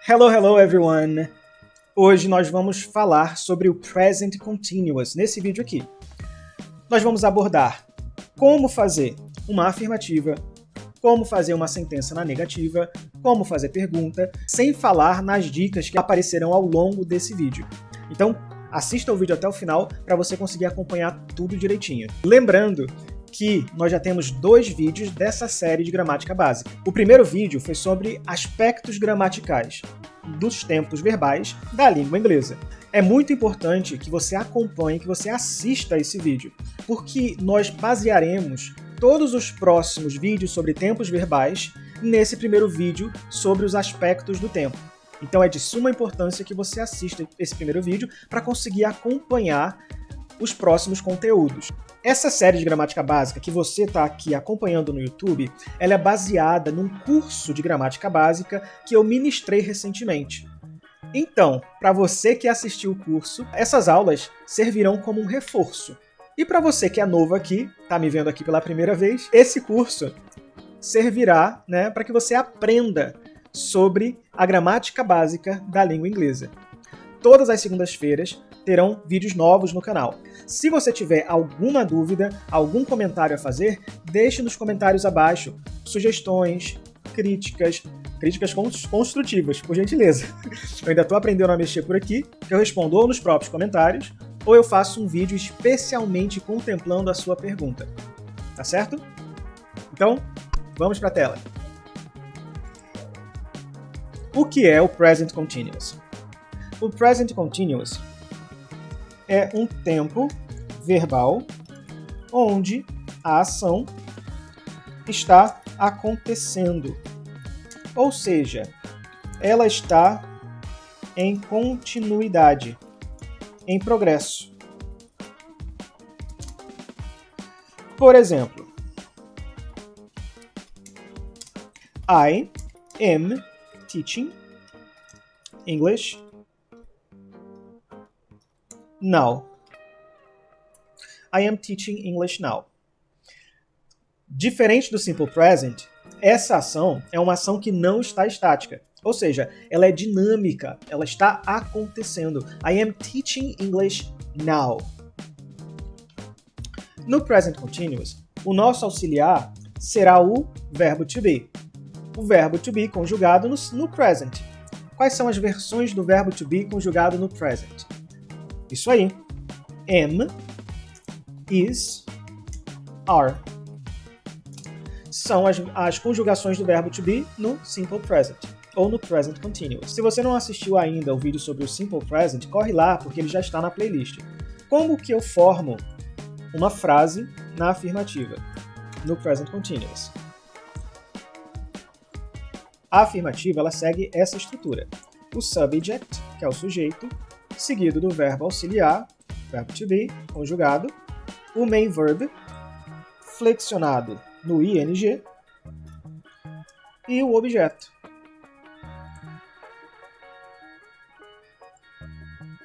Hello everyone! Hoje nós vamos falar sobre o Present Continuous nesse vídeo aqui. Nós vamos abordar como fazer uma afirmativa, como fazer uma sentença na negativa, como fazer pergunta, sem falar nas dicas que aparecerão ao longo desse vídeo. Então, assista o vídeo até o final para você conseguir acompanhar tudo direitinho. Lembrando que nós já temos 2 vídeos dessa série de gramática básica. O primeiro vídeo foi sobre aspectos gramaticais dos tempos verbais da língua inglesa. É muito importante que você acompanhe, que você assista a esse vídeo, porque nós basearemos todos os próximos vídeos sobre tempos verbais nesse primeiro vídeo sobre os aspectos do tempo. Então é de suma importância que você assista esse primeiro vídeo para conseguir acompanhar os próximos conteúdos. Essa série de gramática básica que você está aqui acompanhando no YouTube, ela é baseada num curso de gramática básica que eu ministrei recentemente. Então, para você que assistiu o curso, essas aulas servirão como um reforço. E para você que é novo aqui, está me vendo aqui pela primeira vez, esse curso servirá, para que você aprenda sobre a gramática básica da língua inglesa. Todas as segundas-feiras terão vídeos novos no canal. Se você tiver alguma dúvida, algum comentário a fazer, deixe nos comentários abaixo sugestões, críticas construtivas, por gentileza. Eu ainda estou aprendendo a mexer por aqui, que eu respondo ou nos próprios comentários, ou eu faço um vídeo especialmente contemplando a sua pergunta. Tá certo? Então, vamos para a tela. O que é o Present Continuous? O Present Continuous é um tempo verbal onde a ação está acontecendo. Ou seja, ela está em continuidade, em progresso. Por exemplo, I am teaching English now. I am teaching English now. Diferente do Simple Present, essa ação é uma ação que não está estática. Ou seja, ela é dinâmica, ela está acontecendo. I am teaching English now. No Present Continuous, o nosso auxiliar será o verbo to be. O verbo to be conjugado no present. Quais são as versões do verbo to be conjugado no present? Isso aí. Am, is, are. São as conjugações do verbo to be no Simple Present, ou no Present Continuous. Se você não assistiu ainda o vídeo sobre o Simple Present, corre lá, porque ele já está na playlist. Como que eu formo uma frase na afirmativa, no Present Continuous? A afirmativa, ela segue essa estrutura. O subject, que é o sujeito, seguido do verbo auxiliar, verbo to be, conjugado, o main verb, flexionado no ing, e o objeto,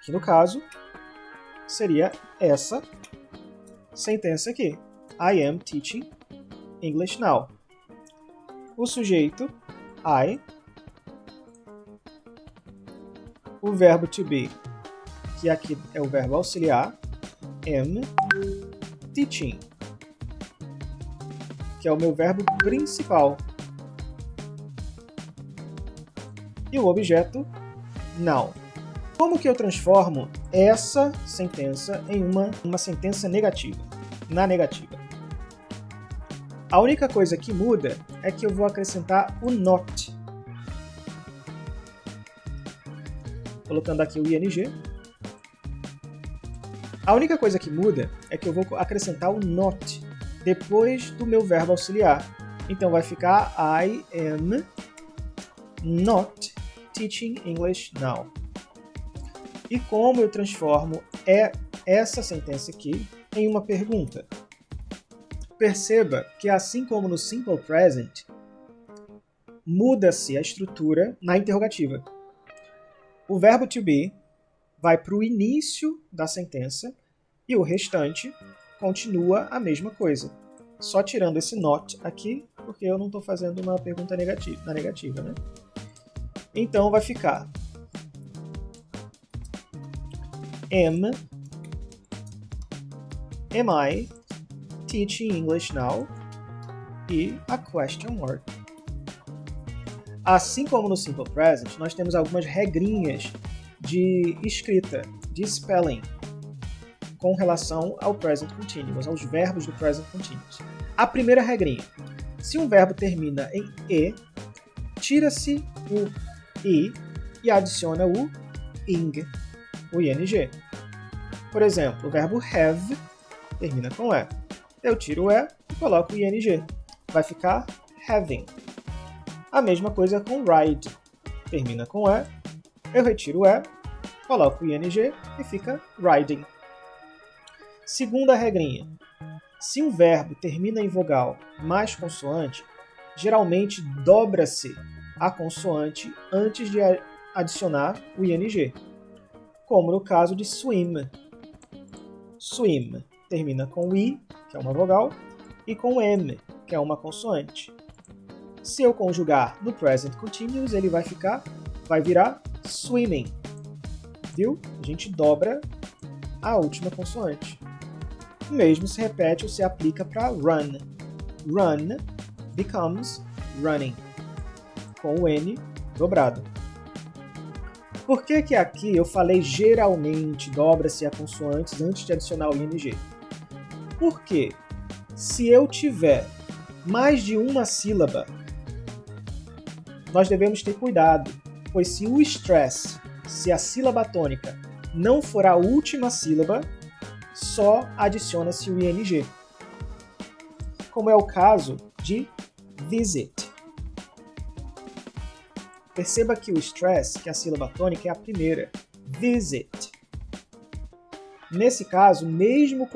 que no caso seria essa sentença aqui. I am teaching English now. O sujeito, I, o verbo to be, que aqui é o verbo auxiliar, am teaching, que é o meu verbo principal, e o objeto now. Como que eu transformo essa sentença em uma sentença negativa, na negativa? A única coisa que muda é que eu vou acrescentar o not. Colocando aqui o ing. A única coisa que muda é que eu vou acrescentar o not depois do meu verbo auxiliar. Então vai ficar I am not teaching English now. E como eu transformo essa sentença aqui em uma pergunta? Perceba que assim como no Simple Present, muda-se a estrutura na interrogativa. O verbo to be vai para o início da sentença e o restante continua a mesma coisa. Só tirando esse not aqui, porque eu não estou fazendo uma pergunta negativa, na negativa, né? Então vai ficar am I teaching English now? E a question mark. Assim como no Simple Present, nós temos algumas regrinhas de escrita, de spelling, com relação ao Present Continuous, aos verbos do Present Continuous. A primeira regrinha: se um verbo termina em E, tira-se o I e adiciona o ing, o ing. Por exemplo, o verbo have termina com E. Eu tiro o E e coloco o ing. Vai ficar having. A mesma coisa com ride. Termina com E, eu retiro o E, coloco o ing e fica riding. Segunda regrinha: se um verbo termina em vogal mais consoante, geralmente dobra-se a consoante antes de adicionar o ing, como no caso de swim. Swim termina com I, que é uma vogal, e com M, que é uma consoante. Se eu conjugar no Present Continuous, ele vai virar swimming. Viu? A gente dobra a última consoante. O mesmo se repete ou se aplica para run. Run becomes running, com o N dobrado. Por que aqui eu falei geralmente dobra-se a consoantes antes de adicionar o ing? Porque se eu tiver mais de uma sílaba, nós devemos ter cuidado, pois se o stress, se a sílaba tônica não for a última sílaba, só adiciona-se o ing, como é o caso de visit. Perceba que o stress, que a sílaba tônica, é a primeira, visit. Nesse caso, mesmo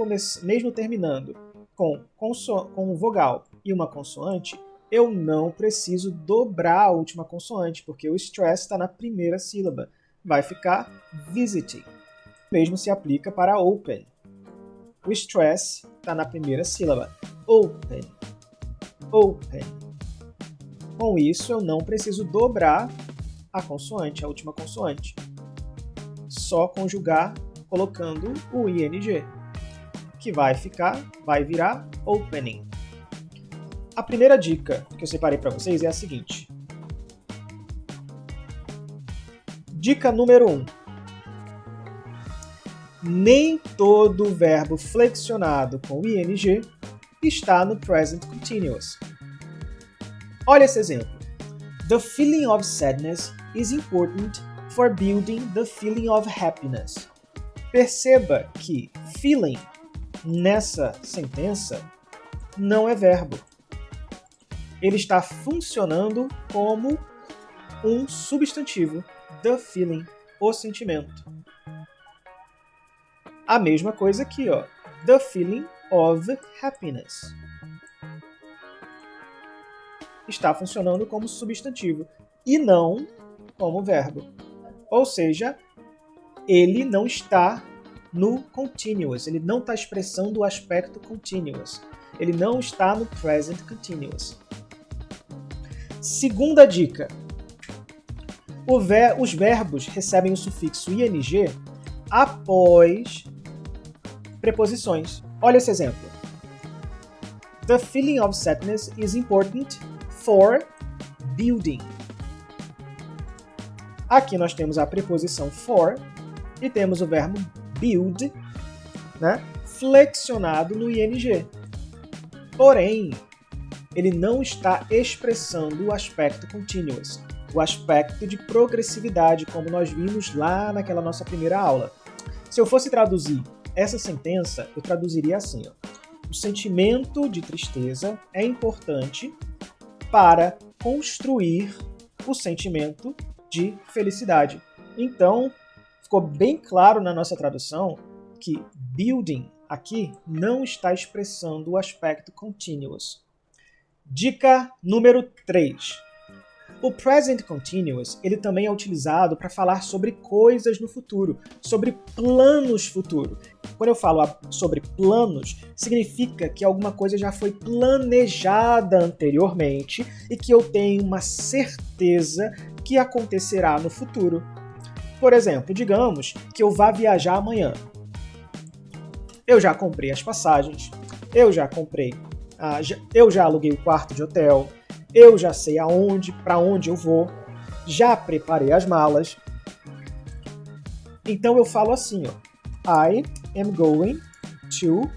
terminando com vogal e uma consoante, eu não preciso dobrar a última consoante, porque o stress está na primeira sílaba. Vai ficar visiting. O mesmo se aplica para open. O stress está na primeira sílaba. Open. Open. Com isso, eu não preciso dobrar a consoante, a última consoante. Só conjugar colocando o ing, que vai virar opening. A primeira dica que eu separei para vocês é a seguinte. Dica número 1. Nem todo verbo flexionado com ing está no Present Continuous. Olha esse exemplo. The feeling of sadness is important for building the feeling of happiness. Perceba que feeling nessa sentença não é verbo. Ele está funcionando como um substantivo, the feeling, o sentimento. A mesma coisa aqui, ó, the feeling of happiness. Está funcionando como substantivo e não como verbo. Ou seja, ele não está no continuous, ele não está expressando o aspecto continuous. Ele não está no present continuous. Segunda dica. Os verbos recebem o sufixo ing após preposições. Olha esse exemplo. The feeling of sadness is important for building. Aqui nós temos a preposição for e temos o verbo build, né, flexionado no ing. Porém, ele não está expressando o aspecto continuous, o aspecto de progressividade, como nós vimos lá naquela nossa primeira aula. Se eu fosse traduzir essa sentença, eu traduziria assim, ó. O sentimento de tristeza é importante para construir o sentimento de felicidade. Então, ficou bem claro na nossa tradução que building aqui não está expressando o aspecto continuous. Dica número 3. O present continuous, ele também é utilizado para falar sobre coisas no futuro, sobre planos futuros. Quando eu falo sobre planos, significa que alguma coisa já foi planejada anteriormente e que eu tenho uma certeza que acontecerá no futuro. Por exemplo, digamos que eu vá viajar amanhã. Eu já comprei as passagens, eu já aluguei o quarto de hotel, eu já sei para onde eu vou, já preparei as malas. Então eu falo assim, ó, I am going to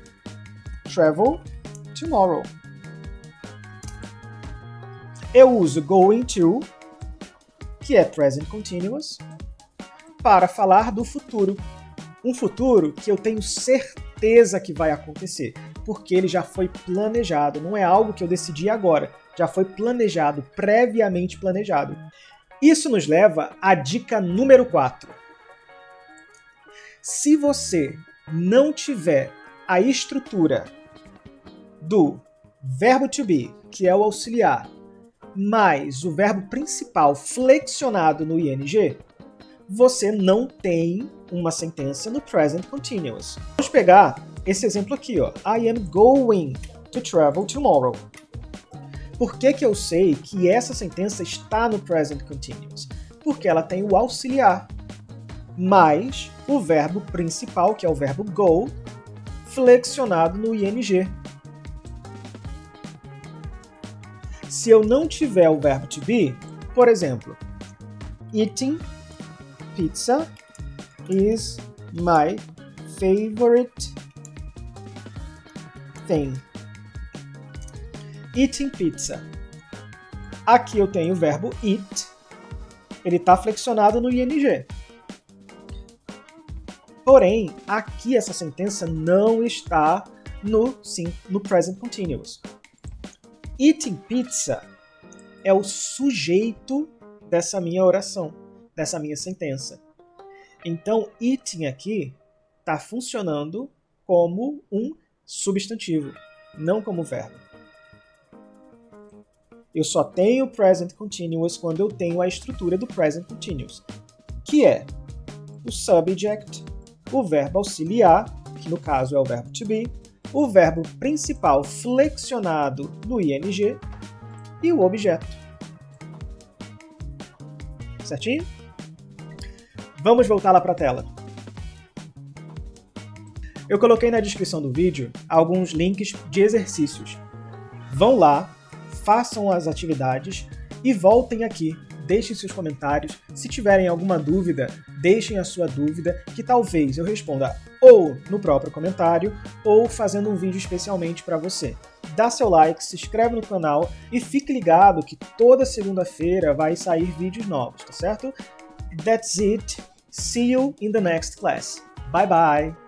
travel tomorrow. Eu uso going to, que é present continuous, para falar do futuro. Um futuro que eu tenho certeza que vai acontecer, porque ele já foi planejado, não é algo que eu decidi agora, já foi planejado, previamente planejado. Isso nos leva à dica número 4. Se você não tiver a estrutura do verbo to be, que é o auxiliar, mais o verbo principal flexionado no ing, você não tem uma sentença no present continuous. Vamos pegar esse exemplo aqui, ó. I am going to travel tomorrow. Por que eu sei que essa sentença está no present continuous? Porque ela tem o auxiliar, mais o verbo principal, que é o verbo go, flexionado no ing. Se eu não tiver o verbo to be, por exemplo, eating pizza is my favorite thing. Eating pizza. Aqui eu tenho o verbo eat, ele está flexionado no ing. Porém, aqui essa sentença não está no present continuous. Eating pizza é o sujeito dessa minha oração, dessa minha sentença. Então, eating aqui está funcionando como um substantivo, não como verbo. Eu só tenho present continuous quando eu tenho a estrutura do present continuous, que é o subject, o verbo auxiliar, que no caso é o verbo to be, o verbo principal flexionado no ing e o objeto. Certinho? Vamos voltar lá para a tela. Eu coloquei na descrição do vídeo alguns links de exercícios. Vão lá, façam as atividades e voltem aqui. Deixem seus comentários. Se tiverem alguma dúvida, deixem a sua dúvida, que talvez eu responda ou no próprio comentário ou fazendo um vídeo especialmente para você. Dá seu like, se inscreve no canal e fique ligado que toda segunda-feira vai sair vídeos novos, tá certo? That's it. See you in the next class. Bye bye!